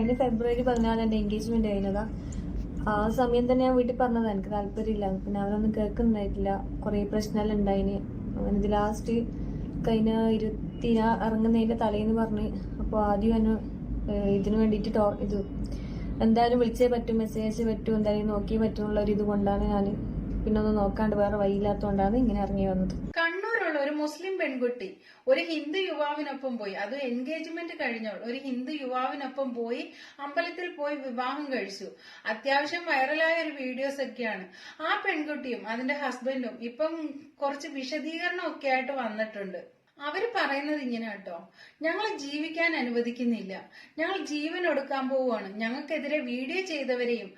കഴിഞ്ഞ ഫെബ്രുവരി 14 എൻ്റെ എൻഗേജ്മെന്റ് കഴിഞ്ഞതാ. ആ സമയം തന്നെ ഞാൻ വീട്ടിൽ പറഞ്ഞതാ എനിക്ക് താല്പര്യമില്ല. പിന്നെ അവരൊന്നും കേൾക്കുന്നുണ്ടായിട്ടില്ല. കുറേ പ്രശ്നമെല്ലാം ഉണ്ടായിന്. അങ്ങനെ ഇത് ലാസ്റ്റ് കഴിഞ്ഞ 20 ഇറങ്ങുന്നതിന്റെ തലേന്ന് പറഞ്ഞ്. അപ്പോൾ ആദ്യം എന്നെ ഇതിനു വേണ്ടിയിട്ട് ഇത് എന്തായാലും വിളിച്ചേ പറ്റും, മെസ്സേജ് അയച്ചേ പറ്റൂ, എന്തായാലും നോക്കിയേ പറ്റുള്ള ഒരു ഇത് കൊണ്ടാണ് ഞാൻ പിന്നെ ഒന്നും നോക്കാണ്ട് വേറെ വഴിയില്ലാത്തതുകൊണ്ടാണ് ഇങ്ങനെ ഇറങ്ങി വന്നത്. കണ്ണൂരുള്ള ഒരു മുസ്ലിം പെൺകുട്ടി ഒരു ഹിന്ദു യുവാവിനൊപ്പം പോയി, അത് എൻഗേജ്മെന്റ് കഴിഞ്ഞോൾ ഒരു ഹിന്ദു യുവാവിനൊപ്പം പോയി അമ്പലത്തിൽ പോയി വിവാഹം കഴിച്ചു. അത്യാവശ്യം വൈറലായ ഒരു വീഡിയോസ് ഒക്കെയാണ്. ആ പെൺകുട്ടിയും അതിന്റെ ഹസ്ബൻഡും ഇപ്പം കുറച്ച് വിശദീകരണം ഒക്കെ ആയിട്ട് വന്നിട്ടുണ്ട്. അവര് പറയുന്നത് ഇങ്ങനെ കേട്ടോ: ഞങ്ങൾ ജീവിക്കാൻ അനുവദിക്കുന്നില്ല, ഞങ്ങൾ ജീവൻ ഒടുക്കാൻ പോവുകയാണ്, ഞങ്ങൾക്കെതിരെ വീഡിയോ ചെയ്തവരെയും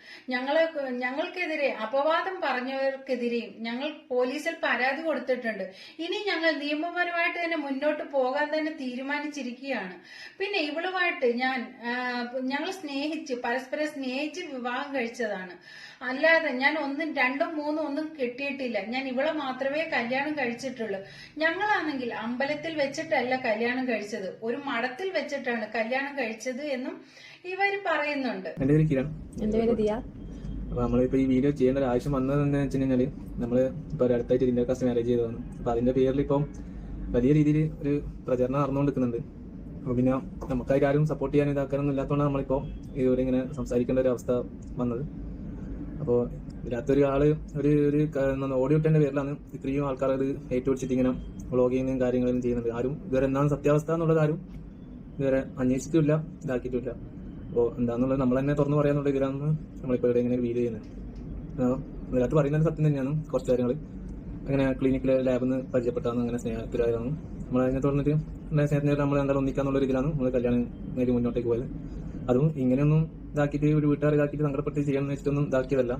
ഞങ്ങൾക്കെതിരെ അപവാദം പറഞ്ഞവർക്കെതിരെയും ഞങ്ങൾ പോലീസിൽ പരാതി കൊടുത്തിട്ടുണ്ട്. ഇനി ഞങ്ങൾ നിയമപരമായിട്ട് തന്നെ മുന്നോട്ട് പോകാൻ തന്നെ തീരുമാനിച്ചിരിക്കുകയാണ്. പിന്നെ ഇവളുമായിട്ട് ഞങ്ങൾ പരസ്പരം സ്നേഹിച്ച് വിവാഹം കഴിച്ചതാണ്, അല്ലാതെ ഞാൻ ഒന്നും രണ്ടും മൂന്നും ഒന്നും കെട്ടിയിട്ടില്ല. ഞാൻ ഇവളെ മാത്രമേ കല്യാണം കഴിച്ചിട്ടുള്ളൂ. ഞങ്ങളാണെങ്കിൽ അമ്പലത്തിൽ വെച്ചിട്ടല്ല കല്യാണം കഴിച്ചത്, ഒരു മഠത്തിൽ വെച്ചിട്ടാണ് കല്യാണം കഴിച്ചത് എന്നും ഇവര് പറയുന്നുണ്ട്. എന്റെ പേര് ദിയ. അപ്പൊ നമ്മളിപ്പോ ഈ വീഡിയോ ചെയ്യേണ്ട ഒരു ആവശ്യം വന്നതെന്ന് വെച്ച് കഴിഞ്ഞാല് നമ്മള് ഇപ്പൊ അടുത്തായിട്ട് ഇന്റർ കാസ്റ്റ് മാരേജ് ചെയ്തതാണ്. അപ്പൊ അതിന്റെ പേരിൽ ഇപ്പം വലിയ രീതിയിൽ ഒരു പ്രചരണം നടന്നുകൊണ്ടിരിക്കുന്നുണ്ട്. അപ്പൊ പിന്നെ നമുക്കായിട്ട് ആരും സപ്പോർട്ട് ചെയ്യാൻ ഇതാക്കാനൊന്നും ഇല്ലാത്തതുകൊണ്ടാണ് നമ്മളിപ്പോ ഇതുവരെ ഇങ്ങനെ സംസാരിക്കേണ്ട ഒരു അവസ്ഥ വന്നത്. അപ്പോൾ ഇതിനകത്തൊരാള് ഒരു ഓഡിയോ ഇട്ടതിന്റെ പേരിലാണ് ഇത്രയും ആൾക്കാർ അത് ഏറ്റുപിടിച്ചിട്ട് ഇങ്ങനെ വ്ളോഗിങ്ങും കാര്യങ്ങളും ചെയ്യുന്നുണ്ട്. ആരും ഇതുവരെ എന്താണ് സത്യാവസ്ഥ എന്നുള്ളത് ആരും ഇതുവരെ അന്വേഷിച്ചിട്ടില്ല, ഇതാക്കിയിട്ടില്ല. അപ്പോൾ എന്താണെന്നുള്ളത് നമ്മൾ തന്നെ തുറന്നു പറയാന്നുള്ള ഇതിലാണ് നമ്മളിപ്പോൾ ഇവിടെ ഇങ്ങനെ വീഡിയോ ചെയ്യുന്നത്. ഇതിനകത്ത് പറയുന്നത് സത്യം തന്നെയാണ്. കുറച്ച് കാര്യങ്ങൾ അങ്ങനെ ക്ലിനിക്കിലെ ലാബിൽ നിന്ന് പരിചയപ്പെട്ടാണ്, അങ്ങനെ സ്നേഹത്തിലായതാണ്. നമ്മൾ അതിനെ തുറന്നിട്ട് സ്നേഹത്തിന് നമ്മൾ എന്തായാലും ഒന്നിക്കാന്നുള്ള ഇതിലാണ് നമ്മൾ കല്യാണം നേരി മുന്നോട്ടേക്ക് പോയത്. അതും ഇങ്ങനെയൊന്നും ഇതാക്കിയിട്ട് ഒരു വീട്ടുകാർ ഇതാക്കിയിട്ട് സങ്കടപ്പെട്ട് ചെയ്യാമെന്ന് വെച്ചിട്ടൊന്നും ഇതാക്കിയതല്ല.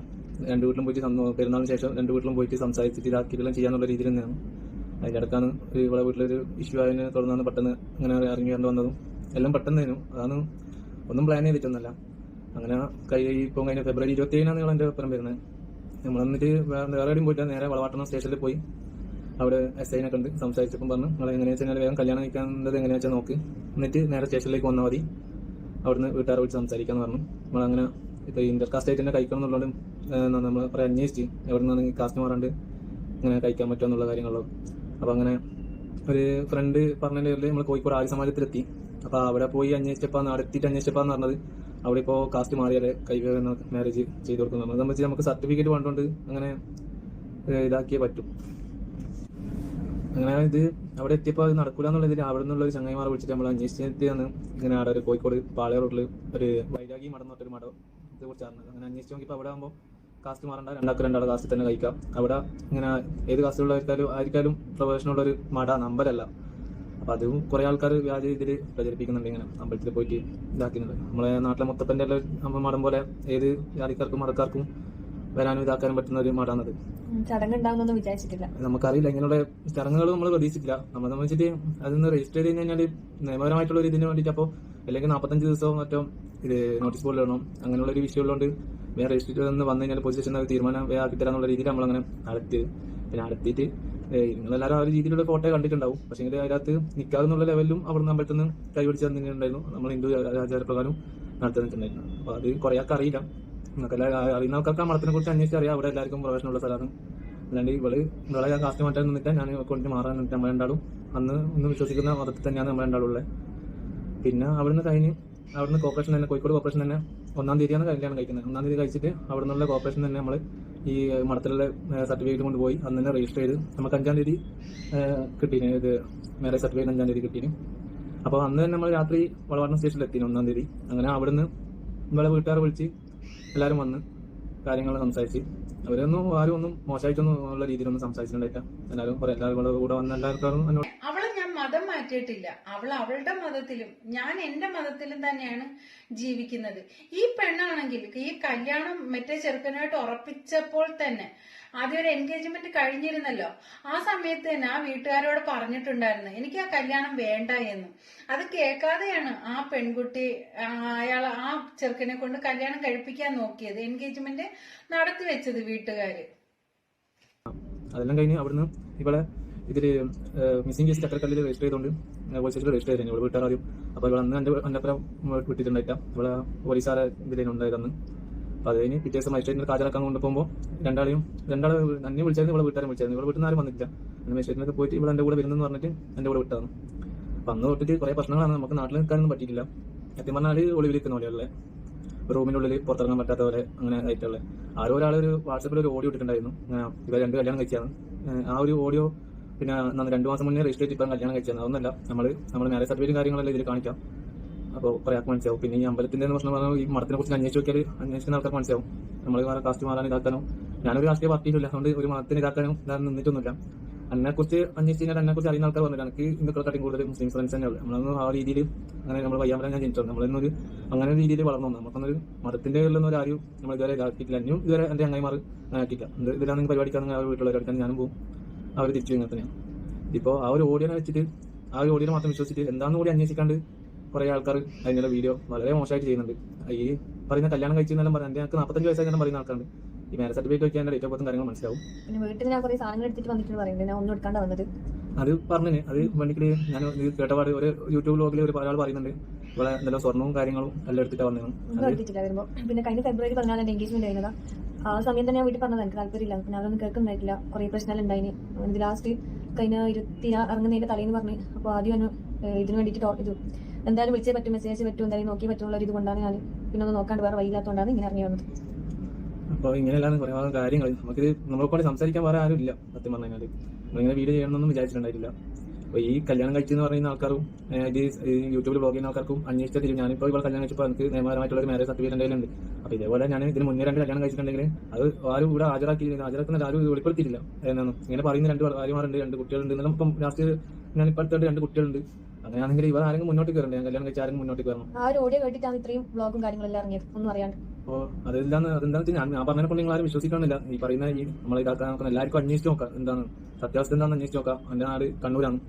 രണ്ട് വീട്ടിലും പോയിട്ട് പെരുന്നാളിന് ശേഷം രണ്ട് വീട്ടിലും പോയിട്ട് സംസാരിച്ചിട്ട് ഇതാക്കിയിട്ടെല്ലാം ചെയ്യാന്നുള്ള രീതിയിൽ തന്നെയാണ്. അതിൻ്റെ അടുത്താണ് ഇവിടെ വീട്ടിലൊരു ഇഷ്യൂ ആയതിനെ തുടർന്നാണ് പെട്ടെന്ന് അങ്ങനെ ഇറങ്ങി കണ്ടു വന്നതും എല്ലാം പെട്ടെന്നായിരുന്നു. അതാണ് ഒന്നും പ്ലാൻ ചെയ്തിട്ടൊന്നല്ല. അങ്ങനെ ഇപ്പം കഴിഞ്ഞ ഫെബ്രുവരി 27 നിങ്ങൾ എൻ്റെ ഒപ്പം വരുന്നത്. നമ്മൾ വന്നിട്ട് വേറെ എവിടെയും പോയിട്ട് നേരെ വളവാട്ടണം സ്റ്റേഷനിൽ പോയി അവിടെ SI കണ്ട് സംസാരിച്ചപ്പം പറഞ്ഞു, നിങ്ങൾ എങ്ങനെയാ വെച്ചാൽ വേഗം കല്യാണം കഴിക്കാനുള്ളത് എങ്ങനെയാ വെച്ചാൽ നോക്ക്, എന്നിട്ട് നേരെ സ്റ്റേഷനിലേക്ക് വന്നാൽ മതി, അവിടുന്ന് വീട്ടുകാരെ വിളിച്ച് സംസാരിക്കാന്ന് പറഞ്ഞു. നമ്മളങ്ങനെ ഇപ്പൊ ഇന്റർ കാസ്റ്റ് ആയിട്ട് തന്നെ കഴിക്കണം എന്നുള്ളത് നമ്മൾ കുറെ അന്വേഷിച്ച് എവിടെ നിന്നാണ് കാസ്റ്റ് മാറാണ്ട് ഇങ്ങനെ കഴിക്കാൻ പറ്റുക എന്നുള്ള കാര്യങ്ങളോ. അപ്പൊ അങ്ങനെ ഒരു ഫ്രണ്ട് പറഞ്ഞതിന്റെ പേരിൽ നമ്മൾ കോഴിക്കോട് ആര്യ സമാജത്തിലെത്തി. അപ്പൊ അവിടെ പോയി അന്വേഷിച്ചപ്പാന്ന് പറഞ്ഞത് അവിടെ ഇപ്പോൾ കാസ്റ്റ് മാറിയാലേ മാരേജ് ചെയ്ത് കൊടുക്കുന്നത്. നമ്മളെ സംബന്ധിച്ച് നമുക്ക് സർട്ടിഫിക്കറ്റ് വേണ്ടോണ്ട് അങ്ങനെ ഇതാക്കിയേ പറ്റും. അങ്ങനെ ഇത് അവിടെ എത്തിയപ്പോൾ അത് നടക്കൂല എന്നുള്ളതിൽ അവിടെ നിന്നുള്ള ഒരു ചങ്ങായിമാരെ വിളിച്ചിട്ട് നമ്മൾ അന്വേഷിച്ചിട്ടാണ് ഇങ്ങനെ അവിടെ ഒരു കോഴിക്കോട് പാളയ റോഡിൽ ഒരു വൈരാഗി മഠം എന്നൊരു മഠം ഇത് കുറിച്ചാണ്. അങ്ങനെ അന്വേഷിച്ച് നോക്കിയപ്പോൾ അവിടെ ആകുമ്പോൾ കാസ്റ്റ് മാറണ്ട, രണ്ടാൾ കാസ്റ്റ് തന്നെ കഴിക്കാം. അവിടെ ഇങ്ങനെ ഏത് കാസ്റ്റിലുള്ള പ്രവേശനമുള്ള ഒരു മഠ, നമ്പരല്ല. അപ്പൊ അതും കുറെ ആൾക്കാർ വ്യാജ ഇതിൽ പ്രചരിപ്പിക്കുന്നുണ്ട്. ഇങ്ങനെ അമ്പലത്തിൽ പോയിട്ട് ഇതാക്കുന്നുണ്ട്. നമ്മളെ നാട്ടിലെ മൊത്തപ്പൻ്റെ മഠം പോലെ ഏത് ജാതിക്കാർക്കും മതക്കാർക്കും വരാനും ഇതാക്കാനും പറ്റുന്ന ഒരു മഠാണത്. ചടങ്ങുണ്ടാവുന്നൊന്നും വിചാരിച്ചിട്ടില്ല. നമുക്കറിയില്ല, ഇങ്ങനെയുള്ള ചടങ്ങുകൾ നമ്മൾ പ്രതീക്ഷിച്ചില്ല. നമ്മളെ സംബന്ധിച്ചിട്ട് അതൊന്ന് രജിസ്റ്റർ ചെയ്ത് കഴിഞ്ഞാൽ നിയമപരമായിട്ടുള്ള ഒരു ഇതിന് വേണ്ടിയിട്ട് അപ്പോൾ അല്ലെങ്കിൽ 45 ദിവസവും മറ്റോ ഇത് നോട്ടീസ് ബോർഡിൽ ഇടണം. അങ്ങനെയുള്ള ഒരു വിഷയമുള്ളതുകൊണ്ട് വേറെ രജിസ്റ്റർ ചെയ്തെന്ന് വന്നു കഴിഞ്ഞാൽ പോലീസ് സ്റ്റേഷൻ തീരുമാനം ആക്കി തരാന്നുള്ള രീതിയിൽ നമ്മളങ്ങനെ നടത്തിയത്. പിന്നെ നടത്തിയിട്ട് നിങ്ങളെല്ലാവരും ആ ഒരു രീതിയിലുള്ള ഫോട്ടോ കണ്ടിട്ടുണ്ടാവും. പക്ഷേ അതിനകത്ത് നിൽക്കാതെന്നുള്ള ലെവലിലും അവിടെ അമ്പലത്തിൽ നിന്ന് കൈപിടിച്ച് തന്നിട്ടുണ്ടായിരുന്നു. നമ്മൾ ഹിന്ദു ആചാരപ്രകാരം നടത്തുന്നിട്ടുണ്ടായിരുന്നു. അപ്പോൾ അത് കുറേ ആൾക്ക് അറിയില്ല. നമുക്കെല്ലാം അറിയുന്ന ആൾക്കാർക്ക് ആ മഠത്തിനെ കുറിച്ച് അന്വേഷിച്ച് അറിയാം. അവിടെ എല്ലാവർക്കും പ്രവേശനമുള്ള സ്ഥലമാണ്. അല്ലാണ്ട് ഇവളെ കാസ്റ്റ് മാറ്റാൻ നിന്നിട്ട് ഞാൻ കൊണ്ട് മാറാൻ നിന്നിട്ട് നമ്മൾ രണ്ടാളും അന്ന് ഒന്ന് വിശ്വസിക്കുന്ന മതത്തിൽ തന്നെയാണ് നമ്മൾ രണ്ടാളും ഉള്ളത്. പിന്നെ അവിടുന്ന് കോർപ്പറേഷൻ തന്നെ, കോഴിക്കോട് കോർപ്പറേഷൻ തന്നെ 1-ാം തീയതിയാണ് കല്യാണം കഴിക്കുന്നത്. 1-ാം തീയതി കഴിച്ചിട്ട് അവിടെ നിന്നുള്ള കോർപ്പറേഷൻ തന്നെ നമ്മൾ ഈ മഠത്തിലുള്ള സർട്ടിഫിക്കറ്റ് കൊണ്ടുപോയി അന്ന് തന്നെ രജിസ്റ്റർ ചെയ്ത് നമുക്ക് 5-ാം തീയതി കിട്ടീന്. ഇത് മാരേജ് സർട്ടിഫിക്കറ്റ് 5-ാം തീയതി കിട്ടീന്. അപ്പോൾ അന്ന് തന്നെ നമ്മൾ രാത്രി വളവാട്ടം സ്റ്റേഷനിൽ എത്തിന് 1-ാം തീയതി. അങ്ങനെ അവിടുന്ന് നമ്മളെ വീട്ടുകാരെ വിളിച്ച് എല്ലാവരും വന്ന് കാര്യങ്ങൾ സംസാരിച്ച് ആരും ഒന്നും മോശമായിട്ടൊന്നും ഉള്ള രീതിയിലൊന്നും സംസാരിച്ചിട്ടുണ്ടായില്ല. എല്ലാവരും കൂടെ വന്ന എല്ലാവർക്കും അവള് ഞാൻ മതം മാറ്റിയിട്ടില്ല, അവൾ അവളുടെ മതത്തിലും ഞാൻ എന്റെ മതത്തിലും തന്നെയാണ് ജീവിക്കുന്നത്. ഈ പെണ്ണാണെങ്കിൽ ഈ കല്യാണം മറ്റേ ചെറുക്കനായിട്ട് ഉറപ്പിച്ചപ്പോൾ തന്നെ ആദ്യം ഒരു എൻഗേജ്മെന്റ് കഴിഞ്ഞിരുന്നല്ലോ, ആ സമയത്ത് തന്നെ ആ വീട്ടുകാരോട് പറഞ്ഞിട്ടുണ്ടായിരുന്നു എനിക്ക് ആ കല്യാണം വേണ്ട എന്ന്. അത് കേൾക്കാതെയാണ് ആ പെൺകുട്ടി ആ ചെറുക്കനെ കൊണ്ട് കല്യാണം കഴിപ്പിക്കാൻ നോക്കിയത്, എൻഗേജ്മെന്റ് നടത്തി വെച്ചത് വീട്ടുകാര്. അതെല്ലാം കഴിഞ്ഞ് അവിടുന്ന് ഇവളെ ഇതിൽ മിസ്സിംഗ് കേസ് ചക്രക്കല്ലിൽ രജിസ്റ്റർ ചെയ്തുകൊണ്ട് പോലീസ് സ്റ്റേഷനിൽ രജിസ്റ്റർ ചെയ്തിരുന്നു ഇവിടെ വീട്ടുകാർ ആദ്യം. അപ്പോൾ ഇവിടെ അന്ന് എൻ്റെ അപ്പുറം വിട്ടിട്ടുണ്ടായിട്ടാ ഇവിടെ പോലീസുകാരെ ഇതിലുണ്ടായതെന്ന്. അപ്പോൾ അത് കഴിഞ്ഞ് പിറ്റേ ദിവസം മജിസ്ട്രേറ്റിന് ഹാജരാക്കാൻ കൊണ്ടുപോകുമ്പോൾ രണ്ടാൾ എന്നെ വിളിച്ചായിരുന്നു, ഇവിടെ വീട്ടുകാരെ വിളിച്ചായിരുന്നു. ഇവിടെ വീട്ടിൽ ആരും വന്നിട്ടില്ല. അന്ന് മജിസ്ട്രേറ്റിനൊക്കെ പോയിട്ട് ഇവിടെ എൻ്റെ കൂടെ വരുന്നെന്ന് പറഞ്ഞിട്ട് എൻ്റെ കൂടെ വിട്ടതാണ്. അപ്പം അന്ന് തൊട്ടിട്ട് കുറേ പ്രശ്നങ്ങളാണ്. നമുക്ക് നാട്ടിൽ നിൽക്കാനൊന്നും പറ്റിയിട്ടില്ല. സത്യം പറഞ്ഞാൽ ഒളിവിലിരിക്കുന്ന പോലെയല്ലേ, റൂമിനുള്ളിൽ പുറത്തിറങ്ങാൻ പറ്റാത്ത പോലെ അങ്ങനെ ആയിട്ടുള്ളത്. ആരോ ഒരാൾ ഒരു വാട്സപ്പിൽ ഒരു ഓഡിയോ ഇട്ടിട്ടുണ്ടായിരുന്നു, ഇവർ 2 കല്യാണം കഴിച്ചാണ്. ആ ഒരു ഓഡിയോ പിന്നെ 2 മാസം മുന്നേ രജിസ്റ്റർ ചെയ്തിട്ട് ഇപ്പം കല്യാണം കഴിച്ചാണ്. അതൊന്നല്ല, നമ്മൾ മാരേജ് സർട്ടിഫിക്കറ്റും കാര്യങ്ങളെല്ലാം ഇതിൽ കാണിക്കാം. അപ്പോൾ കുറേ ആൾക്ക് മനസ്സിലാവും. പിന്നെ ഈ അമ്പലത്തിന്റെ പ്രശ്നം പറഞ്ഞാൽ ഈ മഠത്തിനെ കുറിച്ച് അന്വേഷിക്കുന്ന ആൾക്കാർക്ക് മനസ്സിലാവും. നമ്മൾ കാസ്റ്റ് മാറാൻ ഇതാക്കാനോ, ഞാനൊരു രാഷ്ട്രീയ പാർട്ടിയില്ല, അതുകൊണ്ട് ഒരു മതത്തിന് ഇതാക്കാനോ നിന്നിട്ടൊന്നുമില്ല. അതിനെക്കുറിച്ച് അന്വേഷിച്ച് കഴിഞ്ഞാൽ അതിനെക്കുറിച്ച് അറിയുന്ന ആൾക്കാർ പറഞ്ഞിട്ട് എനിക്ക് ഹിന്ദുക്കളെക്കാട്ടും കൂടുതൽ മുസ്ലിം ഫ്രണ്ട്സ് തന്നെയുള്ളൂ. നമ്മളൊന്നും ആ രീതിയിൽ അങ്ങനെ നമ്മൾ വയ്യാമല ഞാൻ ജനിച്ചത്, നമ്മളൊന്നൊരു അങ്ങനെ ഒരു രീതിയിൽ വളർന്നു വന്നു. നമുക്കൊന്നൊരു മതത്തിന്റെ ഉള്ളൊന്നും ഒരു ആരും നമ്മൾ ഇതുവരെ ഇതാക്കിയിട്ടില്ല. അന്യം ഇതുവരെ എൻ്റെ ചങ്ങായിമാർ ആക്കിയില്ല. ഇതിലാണെങ്കിൽ പരിപാടിക്കാണെങ്കിൽ അവർ വീട്ടിലുള്ളവരടുക്കാൻ ഞാനും പോകും, അവർ തിരിച്ചു ഇങ്ങനെ തന്നെയാണ്. ഇപ്പോൾ ആ ഒരു ഓഡിയോനെ വെച്ചിട്ട് ആ ഒരു ഓഡിയോ മാത്രം വിശ്വസിച്ചിട്ട് എന്താണെന്ന് കൂടി അന്വേഷിക്കാണ്ട് കുറേ ആൾക്കാർ അതിനുള്ള വീഡിയോ വളരെ മോശമായിട്ട് ചെയ്യുന്നുണ്ട്. ഈ പറയുന്ന കല്യാണം കഴിച്ചെന്നെല്ലാം പറഞ്ഞാൽ എനിക്ക് 45 വയസ്സായി പറയുന്ന ആൾക്കാരുണ്ട്. ഈ മാരേജ് സർട്ടിഫിക്കറ്റ് വെക്കാൻ ഡേറ്റ് ഓഫ് ബർത്തും കാര്യങ്ങൾ മനസ്സിലാവും. പിന്നെ വീട്ടിൽ ഞാൻ കുറേ സാധനങ്ങൾ എടുത്തിട്ട് വന്നിട്ട് പറയുന്നത് ഞാൻ ഒന്നും എടുക്കാണ്ട് വന്നത്. അത് പറഞ്ഞു അത് വേണ്ടിയിട്ട് ഞാൻ കേട്ടപാട് ഒരു യൂട്യൂബ് വ്ലോഗിൽ ഒരാൾ പറയുന്നുണ്ട് ഇവിടെ എന്തെല്ലാം സ്വർണ്ണവും കാര്യങ്ങളും എല്ലാം എടുത്തിട്ട് വന്നു. ഒന്നും എടുത്തിട്ടില്ല വരുമ്പോൾ. പിന്നെ കഴിഞ്ഞ ഫെബ്രുവരി 14 എൻ്റെ എൻഗേജ്മെന്റ് കഴിഞ്ഞതാ. ആ സമയം തന്നെ ഞാൻ വീട്ടിൽ പറഞ്ഞത് എനിക്ക് താല്പര്യമില്ല, പിന്നെ അതൊന്നും കേൾക്കുന്നുണ്ടായിട്ടില്ല. കുറേ പ്രശ്നങ്ങളുണ്ടായിന്. ഇത് ലാസ്റ്റ് കഴിഞ്ഞ 20 ഇറങ്ങുന്നതിന്റെ തലേന്ന് പറഞ്ഞു. അപ്പോൾ ആദ്യം ഇതിന് വേണ്ടിയിട്ട് ഇത് എന്തായാലും വിളിച്ചേ പറ്റും, മെസ്സേജ് പറ്റും, എന്തായാലും നോക്കി പറ്റുള്ള ഒരു ഇത് കൊണ്ടാണ് ഞാൻ പിന്നെ ഒന്ന് നോക്കാണ്ട് വേറെ വൈകില്ലാത്തതുകൊണ്ടാണ് ഇങ്ങനെ ഇറങ്ങി വന്നത്. അപ്പോൾ ഇങ്ങനെയല്ലാന്ന് കുറേ കാര്യങ്ങൾ നമുക്കിത് നമ്മളെക്കൊണ്ട് സംസാരിക്കാൻ വേറെ ആരും ഇല്ല. സത്യം പറഞ്ഞു കഴിഞ്ഞാൽ നമ്മളിങ്ങനെ വീഡിയോ ചെയ്യണമെന്നൊന്നും വിചാരിച്ചിട്ടുണ്ടായിട്ടില്ല. അപ്പോൾ ഈ കല്യാണം കഴിച്ചെന്ന് പറയുന്ന ആൾക്കാരും ഇത് യൂട്യൂബിൽ ബ്ലോഗ് ചെയ്യുന്ന ആൾക്കാർക്കും അന്വേഷിച്ചിട്ട് ഞാനിപ്പോൾ ഇവിടെ കല്യാണം കഴിച്ചപ്പോൾ എനിക്ക് നിയമപരമായിട്ടുള്ള ഒരു മാരേജ് സർട്ടിഫിക്കറ്റ് എന്തെങ്കിലും ഉണ്ട്. അപ്പോൾ ഇതേപോലെ ഞാൻ ഇതിന് മുന്നേ 2 കല്യാണം കഴിച്ചിട്ടുണ്ടെങ്കിൽ അത് ആരും ഇവിടെ ഹാജരാക്കുന്ന ആരും വെളിപ്പെടുത്തിയിട്ടില്ല. എന്നാണ് ഇങ്ങനെ പറയുന്ന 2 ഭാര്യമാരുണ്ട്, 2 കുട്ടികളുണ്ട്. എന്നാലും ഇപ്പം ലാസ്റ്റ് ഞാനിപ്പോൾ അടുത്ത 2 കുട്ടികളുണ്ട്. അങ്ങനെയാണെങ്കിൽ ഇവർ ആരെങ്കിലും മുന്നോട്ട് കയറണ്ടേ? ഞാൻ കല്യാണം കഴിച്ച ആരെങ്കിലും മുന്നോട്ട് കയറണം. ആ ഒരു ഓഡിയോ കേട്ടിട്ടാണ് ഇത്രയും വ്ലോഗും കാര്യങ്ങളെല്ലാം ഇറങ്ങിയത്, ഒന്നും അറിയാണ്ട്. അപ്പോൾ അതെന്താണെന്ന് വെച്ചാൽ ഞാൻ പറഞ്ഞതിനെ കൊണ്ട് നിങ്ങൾ ആരും വിശ്വസിക്കണമെന്നില്ല. ഈ പറയുന്ന ഈ നമ്മൾ ഇതാക്കാൻ നോക്കണം, എല്ലാവർക്കും അന്വേഷിച്ച് നോക്കാം എന്താണ് സത്യാവസ്ഥ എന്താണെന്ന് അന്വേഷിച്ച് നോക്കാം. എൻ്റെ നാട് കണ്ണൂരാണ്,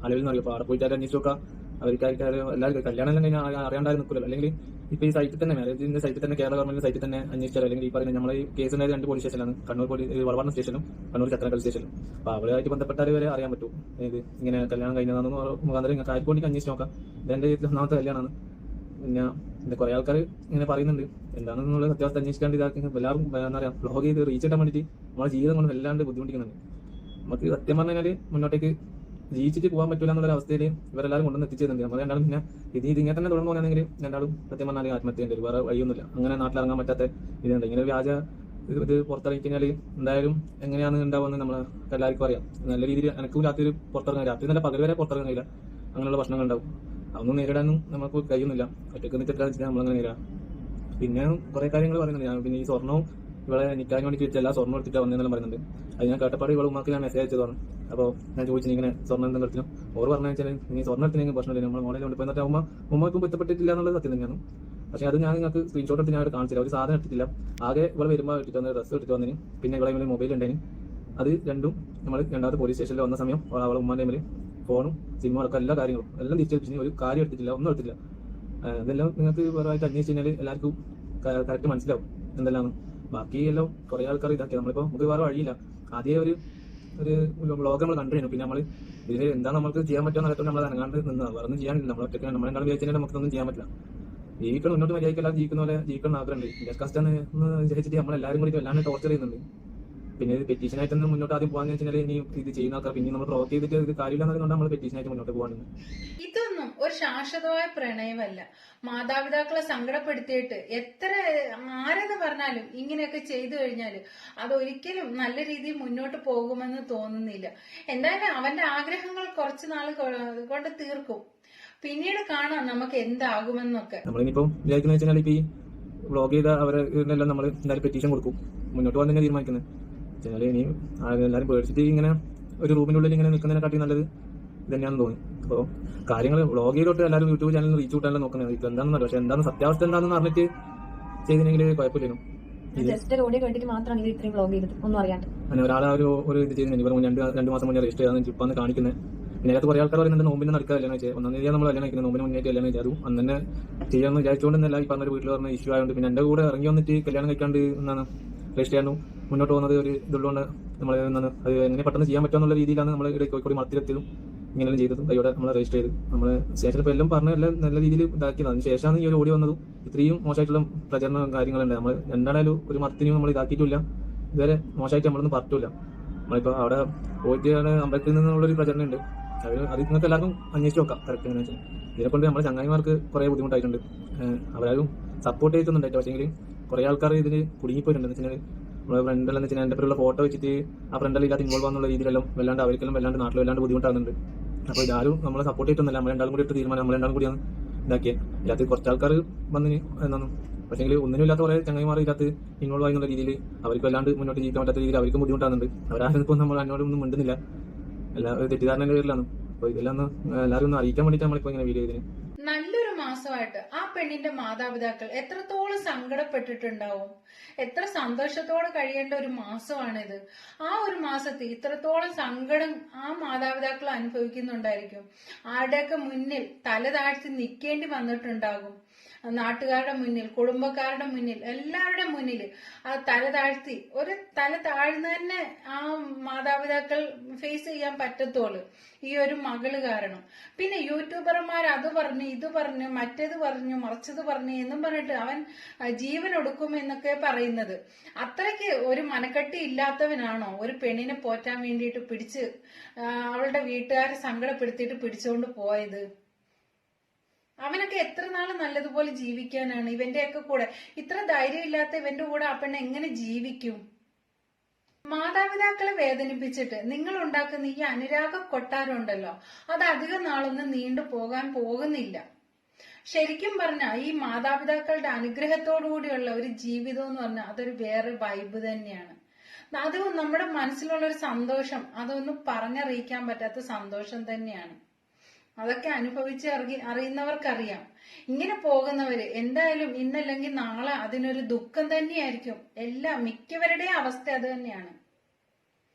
അലവിൽ നിന്ന് അറിയാം. അപ്പോൾ അവിടെ പോയിട്ട് അന്വേഷിച്ച് നോക്കാം. അവർക്കാർക്കാരും എല്ലാവർക്കും കല്യാണം എല്ലാം കഴിഞ്ഞാൽ അറിയാണ്ടായിരുന്നു നിൽക്കില്ല. അല്ലെങ്കിൽ ഇപ്പോൾ ഈ സൈറ്റിൽ തന്നെ മാരേജിന്റെ സൈറ്റിൽ തന്നെ കേരള ഗവൺമെന്റ് സൈറ്റിൽ തന്നെ അന്വേഷിച്ചാൽ, അല്ലെങ്കിൽ ഈ പറയുന്ന നമ്മൾ ഈ കേസ് ഉണ്ടായത് 2 പോലീസ് സ്റ്റേഷനിലാണ്, കണ്ണൂർ വളവണ്ണ സ്റ്റേഷനും കണ്ണൂർ ചക്രക്കൽ സ്റ്റേഷനും. അപ്പോൾ അവരുമായിട്ട് ബന്ധപ്പെട്ടവരെ വരെ അറിയാൻ പറ്റും ഇത് ഇങ്ങനെ കല്യാണം കഴിഞ്ഞതാണെന്ന് മുഖാന്തരം നിങ്ങൾക്ക് ആർക്കൊണ്ടിക്ക് അന്വേഷിച്ച് നോക്കാം. ഇതെൻ്റെ 1ാമത്തെ കല്യാണമാണ്. പിന്നെ ഇത് കുറേ ആൾക്കാർ ഇങ്ങനെ പറയുന്നുണ്ട് എന്താണെന്നുള്ള സത്യാവസ്ഥ അന്വേഷിക്കാണ്ട് ഇതാക്കി എല്ലാവരും എന്താ പറയുക ബ്ലോഗ് ചെയ്ത് റീച്ച് കിട്ടാൻ വേണ്ടിയിട്ട് നമ്മുടെ ജീവിതം കൊണ്ട് വല്ലാണ്ട് ബുദ്ധിമുട്ടിക്കുന്നുണ്ട്. നമുക്ക് സത്യം പറഞ്ഞു കഴിഞ്ഞാൽ മുന്നോട്ടേക്ക് ജീവിച്ചിട്ട് പോകാൻ പറ്റില്ല എന്നുള്ള അവസ്ഥയിൽ ഇവരെല്ലാവരും കൊണ്ടുവന്ന് എത്തിച്ചേരുന്നുണ്ട്. നമ്മൾ രണ്ടാളും പിന്നെ ഇതിങ്ങനെ തന്നെ തുടർന്ന് പോകുകയാണെങ്കിൽ രണ്ടാളും സത്യം പറഞ്ഞാൽ ആത്മഹത്യ ഉണ്ട്, വേറെ വഴിയൊന്നുമില്ല. അങ്ങനെ നാട്ടിലിറങ്ങാൻ പറ്റാത്ത ഇതുണ്ട്. ഇങ്ങനെ വ്യാജ ഇത് പുറത്തിറങ്ങി കഴിഞ്ഞാൽ എന്തായാലും എങ്ങനെയാണ് ഉണ്ടാവുമെന്ന് നമ്മൾ എല്ലാവർക്കും അറിയാം. നല്ല രീതിയിൽ എനക്കും രാത്രി പുറത്തിറങ്ങാൻ, രാത്രി നല്ല പകൽ വരെ പുറത്തിറങ്ങില്ല, അങ്ങനെയുള്ള പ്രശ്നങ്ങൾ ഉണ്ടാവും. അതൊന്നും നേരിടാനും നമുക്ക് കഴിയുന്നില്ല. ഒറ്റയ്ക്ക് നിൽക്കാൻ വെച്ചാൽ നമ്മളങ്ങനെ നേരിടാം. പിന്നെ കുറേ കാര്യങ്ങൾ പറയുന്നുണ്ട്. ഞാൻ പിന്നെ ഈ സ്വർണ്ണവും ഇവിടെ നിൽക്കാൻ വേണ്ടി വെച്ചാൽ എല്ലാ സ്വർണ്ണം എടുത്തിട്ട് വന്നതെന്നെല്ലാം പറയുന്നുണ്ട്. അത് ഞാൻ കേട്ടപ്പാട് ഇവിടെ ഉമ്മാക്ക് ഞാൻ മെസ്സേജ് അയച്ചതാണ്. അപ്പോൾ ഞാൻ ചോദിച്ചു ഇങ്ങനെ സ്വർണ്ണം എന്തെങ്കിലും എടുത്തിനും ഓർ പറഞ്ഞു വെച്ചാൽ നീ സ്വർണ്ണം എടുത്തിനെങ്കിൽ പ്രശ്നമില്ല, നമ്മൾ മോഡലിൽ കൊണ്ട് പോയിട്ട് ഉമ്മ ഇപ്പം പൊരുത്തപ്പെട്ടിട്ടില്ല എന്നുള്ളത് സത്യം തന്നെയാണ്. പക്ഷേ അത് ഞാൻ നിങ്ങൾക്ക് സ്ക്രീൻഷോട്ട് എടുത്ത് ഞാൻ കാണിച്ചില്ല. ഒരു സാധനം എടുത്തിട്ടില്ല. ആകെ ഇവിടെ വരുമ്പോൾ എടുത്തിട്ട് വന്ന ഡ്രസ്സ് എടുത്തിട്ട് വന്നതിന് പിന്നെ ഇവിടെ ഇവന് മൊബൈൽ ഉണ്ടായിന്. അത് രണ്ടും നമ്മൾ 2ാമത്തെ പോലീസ് സ്റ്റേഷനിൽ വന്ന സമയം അവളെ ഉമ്മാൻ്റെ ടൈമിൽ ഫോണും സിമ്മും അടക്കം എല്ലാ കാര്യങ്ങളും എല്ലാം തിരിച്ചേൽപ്പിച്ചു. ഒരു കാര്യം എടുത്തിട്ടില്ല, ഒന്നും എടുത്തില്ല. ഇതെല്ലാം നിങ്ങൾക്ക് വേറെയായിട്ട് അന്വേഷിച്ച് കഴിഞ്ഞാൽ എല്ലാവർക്കും കറക്റ്റ് മനസ്സിലാവും എന്തെല്ലാം. ബാക്കി എല്ലാം കുറേ ആൾക്കാർ ഇതാക്കി നമ്മളിപ്പോൾ നമുക്ക് വേറെ വഴിയില്ല. ആദ്യം ഒരു വ്ളോഗ് നമ്മൾ കണ്ടിരുന്നു. പിന്നെ നമ്മൾ ഇതിൽ എന്താ നമുക്ക് ചെയ്യാൻ പറ്റുമോ എന്നൊക്കെ നമ്മൾ അനങ്ങാണ്ട് നിന്നതാണ്. വേറെ ഒന്നും ചെയ്യാനില്ല. നമ്മൾ ഒറ്റയ്ക്ക് നമ്മളെന്താണ് വിചാരിച്ചാൽ നമുക്കൊന്നും ചെയ്യാൻ പറ്റില്ല. ജീവിക്കണം, മുന്നോട്ട് മര്യാദയ്ക്കെല്ലാം ജീവിക്കുന്ന പോലെ ജീവിക്കണം ആഗ്രഹമുണ്ട്. ഇൻഡസ് കാസ്റ്റ് എന്ന് വിചാരിച്ചിട്ട് നമ്മളെല്ലാവരും കൂടി വല്ലാണ്ട് ടോർച്ചർ ചെയ്യുന്നുണ്ട്. പിന്നെ ഇത് പെറ്റീഷനായിട്ടൊന്നും മുന്നോട്ട് ആദ്യം പോകാന്ന് വെച്ചാൽ ഇനി ഇത് ചെയ്യുന്ന ആൾക്കാർ പിന്നെ നമ്മൾ പ്രൊവോക്ക് ചെയ്തിട്ട് ഇത് കാര്യമില്ലെന്നതുകൊണ്ട് നമ്മൾ പെറ്റീഷനായിട്ട് മുന്നോട്ട് പോകാനുണ്ട്. ഇതൊന്നും ഒരു ശാശ്വതമായ പ്രണയമല്ല. മാതാപിതാക്കളെ സങ്കടപ്പെടുത്തിയിട്ട് ആരെന്ന് പറഞ്ഞാലും ഇങ്ങനെയൊക്കെ ചെയ്തു കഴിഞ്ഞാൽ അതൊരിക്കലും നല്ല രീതിയിൽ മുന്നോട്ട് പോകുമെന്ന് തോന്നുന്നില്ല. എന്തായാലും അവന്റെ ആഗ്രഹങ്ങൾ കുറച്ചു നാൾ കൊണ്ട് തീർക്കും. പിന്നീട് കാണാം നമുക്ക് എന്താകുമെന്നൊക്കെ. നമ്മളിനിപ്പം വിചാരിക്കുന്ന വെച്ചാൽ ഇപ്പൊ ഈ വ്ളോഗ് ചെയ്ത അവരെല്ലാം നമ്മൾ എന്തായാലും പെറ്റീഷൻ കൊടുക്കും, മുന്നോട്ട് പോകാൻ തന്നെ തീരുമാനിക്കുന്നത്. വെച്ചാൽ ഇനി എല്ലാവരും പേടിച്ചിട്ട് ഇങ്ങനെ ഒരു റൂമിനുള്ളിൽ ഇങ്ങനെ നിൽക്കുന്നതിനെക്കാട്ടി നല്ലത് ഇത് തന്നെയാണെന്ന് തോന്നി. അപ്പോൾ കാര്യങ്ങൾ വ്ളോഗ് ചെയ്തോട്ട് എല്ലാവരും യൂട്യൂബ് ചാനലിൽ റീച്ച് കൂട്ടാനല്ലോ നോക്കുന്നത്. ഇത് എന്താണെന്ന് അറിയാം. പക്ഷെ എന്താണ് സത്യാവസ്ഥ എന്താണെന്ന് പറഞ്ഞിട്ട് ചെയ്തില്ലെങ്കിൽ കുഴപ്പമില്ലേനും. അങ്ങനെ ഒരാളെ ഒരു ഇത് ചെയ്യുന്നുണ്ട്. ഇവർ 2 മാസം മുന്നേ രജിസ്റ്റർ ചെയ്താൽ ഇപ്പം കാണിക്കുന്നത്. പിന്നെ അതിനകത്ത് കുറേ ആൾക്കാർ പറയുന്നുണ്ട് നോമ്പിന് നടക്കുക കല്യാണം വെച്ചാൽ 1-ാം തീയതി നമ്മൾ കല്യാണം കഴിക്കുന്നത്, നോമ്പിന് മുന്നേ കല്യാണം വെച്ചാൽ അതും അന്ന് തന്നെ ചെയ്യാമെന്ന് വിചാരിച്ചുകൊണ്ടെന്നല്ല ഈ പറഞ്ഞൊരു വീട്ടിൽ പറഞ്ഞ ഇഷ്യൂ ആയതുകൊണ്ട് പിന്നെ എൻ്റെ കൂടെ ഇറങ്ങി വന്നിട്ട് കല്യാണം കഴിക്കാണ്ട് എന്നാണ് രജിസ്റ്റർ ചെയ്യാനും മുന്നോട്ട് പോകുന്നത് ഒരു ഇതുള്ളതുകൊണ്ട് നമ്മൾ അത് എങ്ങനെ പെട്ടെന്ന് ചെയ്യാൻ പറ്റുമെന്നുള്ള രീതിയിലാണ് നമ്മൾ ഇവിടെ കോഴിക്കോട് മഠത്തിലെത്തിയതും ഇങ്ങനെയും ചെയ്തതും കൈയോടെ നമ്മൾ രജിസ്റ്റർ ചെയ്ത് നമ്മൾ സ്റ്റേഷനിൽ ഇപ്പോൾ എല്ലാം പറഞ്ഞ എല്ലാം നല്ല രീതിയിൽ ഇതാക്കിയത്. അതിന് ശേഷമാണ് ഈ ഒരു ഓടി വന്നതും ഇത്രയും മോശമായിട്ടുള്ള പ്രചരണ കാര്യങ്ങളുണ്ട്. നമ്മൾ എന്താണേലും ഒരു മതത്തിനും നമ്മൾ ഇതാക്കിയിട്ടില്ല, ഇതുവരെ മോശമായിട്ട് നമ്മളൊന്നും പറഞ്ഞിട്ടില്ല. നമ്മളിപ്പോൾ അവിടെ പോയിട്ട് അമ്പലത്തിൽ നിന്നുള്ളൊരു പ്രചരണം ഉണ്ട്, അത് നിങ്ങൾക്ക് എല്ലാവർക്കും അന്വേഷിച്ച് നോക്കാം കറക്റ്റ് എങ്ങനെ വെച്ചാൽ. ഇതിനെക്കൊണ്ട് നമ്മുടെ ചങ്ങായിമാർക്ക് കുറേ ബുദ്ധിമുട്ടായിട്ടുണ്ട്, അവരാരും സപ്പോർട്ട് ചെയ്തൊന്നുണ്ടായിട്ട്. പക്ഷേങ്കിൽ കുറേ ആൾക്കാർ ഇതിൽ കുടുങ്ങിപ്പോയിട്ടുണ്ട്. എന്ന് വെച്ചാൽ നമ്മുടെ ഫ്രണ്ടെല്ലാം വെച്ചാൽ എൻ്റെ പേരുള്ള ഫോട്ടോ വെച്ചിട്ട് ആ ഫ്രണ്ടെല്ലാം ഇതിനകത്ത് ഇൻവോൾവ് ആകുന്ന രീതിയിലെല്ലാം വല്ലാണ്ട് അവർക്കെല്ലാം വല്ലാണ്ട് നാട്ടിൽ വല്ലാണ്ട് ബുദ്ധിമുട്ടാകുന്നുണ്ട്. അപ്പോൾ ഇതാരും നമ്മളെ സപ്പോർട്ട് ചെയ്തിട്ടൊന്നുമില്ല, നമ്മൾ രണ്ടാളും കൂടി ഇട്ട് തീരുമാനം നമ്മൾ രണ്ടാളും കൂടിയാണ് ഇതാക്കിയത്. ഇതിനകത്ത് കുറച്ച് ആൾക്കാർ വന്നിന് എന്നാണ്, പക്ഷേങ്കിൽ ഒന്നിനുമില്ലാത്ത കുറേ ചങ്ങായിമാർ ഇതിനകത്ത് ഇൻവോൾവ് ആകുന്ന രീതിയിൽ അവർക്ക് വല്ലാണ്ട് മുന്നോട്ട് ജീവിക്കാൻ പറ്റാത്ത രീതിയിൽ അവർക്കും ബുദ്ധിമുട്ടാകുന്നുണ്ട്. അവരാരും ഇപ്പോൾ നമ്മൾ എന്നോടൊന്നും മിണ്ടുന്നില്ല, എല്ലാവരും തെറ്റിദ്ധാരണയുടെ പേരിലാണ്. അപ്പോൾ ഇതെല്ലാം എല്ലാവരും ഒന്ന് അറിയിക്കാൻ വേണ്ടിയിട്ട് നമ്മളിപ്പോൾ ഇങ്ങനെ വീഡിയോ ചെയ്തിന്. നല്ലൊരു മാസമായിട്ട് ആ പെണ്ണിന്റെ മാതാപിതാക്കൾ എത്രത്തോളം സങ്കടപ്പെട്ടിട്ടുണ്ടാവും, എത്ര സന്തോഷത്തോടെ കഴിയേണ്ട ഒരു മാസമാണിത്. ആ ഒരു മാസത്തിൽ ഇത്രത്തോളം സങ്കടം ആ മാതാപിതാക്കൾ അനുഭവിക്കുന്നുണ്ടായിരിക്കും. ആരുടെയൊക്കെ മുന്നിൽ തല താഴ്ത്തി നിൽക്കേണ്ടി വന്നിട്ടുണ്ടാകും, നാട്ടുകാരുടെ മുന്നിൽ, കുടുംബക്കാരുടെ മുന്നിൽ, എല്ലാവരുടെ മുന്നിൽ ആ തല താഴ്ത്തി, ഒരു തല താഴ്ന്ന് തന്നെ ആ മാതാപിതാക്കൾ ഫേസ് ചെയ്യാൻ പറ്റത്തുള്ളൂ ഈ ഒരു മകള് കാരണം. പിന്നെ യൂട്യൂബർമാർ അത് പറഞ്ഞു, ഇത് പറഞ്ഞു, മറ്റേത് പറഞ്ഞു, മറിച്ചത് പറഞ്ഞു എന്നും പറഞ്ഞിട്ട് അവൻ ജീവൻ ഒടുക്കും എന്നൊക്കെ പറയുന്നത്. അത്രയ്ക്ക് ഒരു മനക്കെട്ടി ഇല്ലാത്തവനാണോ ഒരു പെണ്ണിനെ പോറ്റാൻ വേണ്ടിയിട്ട് പിടിച്ച് അവളുടെ വീട്ടുകാരെ സങ്കടപ്പെടുത്തിയിട്ട് പിടിച്ചുകൊണ്ട് പോയത്? അവനൊക്കെ എത്ര നാള് നല്ലതുപോലെ ജീവിക്കാനാണ് ഇവന്റെയൊക്കെ കൂടെ? ഇത്ര ധൈര്യമില്ലാത്ത ഇവന്റെ കൂടെ ആ പെണ്ണ് എങ്ങനെ ജീവിക്കും? മാതാപിതാക്കളെ വേദനിപ്പിച്ചിട്ട് നിങ്ങൾ ഉണ്ടാക്കുന്ന ഈ അനുരാഗ കൊട്ടാരം ഉണ്ടല്ലോ, അത് അധികം നാളൊന്നും നീണ്ടു പോകാൻ പോകുന്നില്ല. ശരിക്കും പറഞ്ഞാൽ ഈ മാതാപിതാക്കളുടെ അനുഗ്രഹത്തോടുകൂടിയുള്ള ഒരു ജീവിതം എന്ന് പറഞ്ഞാൽ അതൊരു വേറെ വൈബ് തന്നെയാണ്. അത് നമ്മുടെ മനസ്സിലുള്ള ഒരു സന്തോഷം, അതൊന്നും പറഞ്ഞറിയിക്കാൻ പറ്റാത്ത സന്തോഷം തന്നെയാണ്. അതൊക്കെ അനുഭവിച്ച് അറിയുന്നവർക്കറിയാം. ഇങ്ങനെ പോകുന്നവര് എന്തായാലും ഇന്നല്ലെങ്കിൽ നാളെ അതിനൊരു ദുഃഖം തന്നെയായിരിക്കും. മിക്കവരുടെയും അവസ്ഥ അത് തന്നെയാണ്.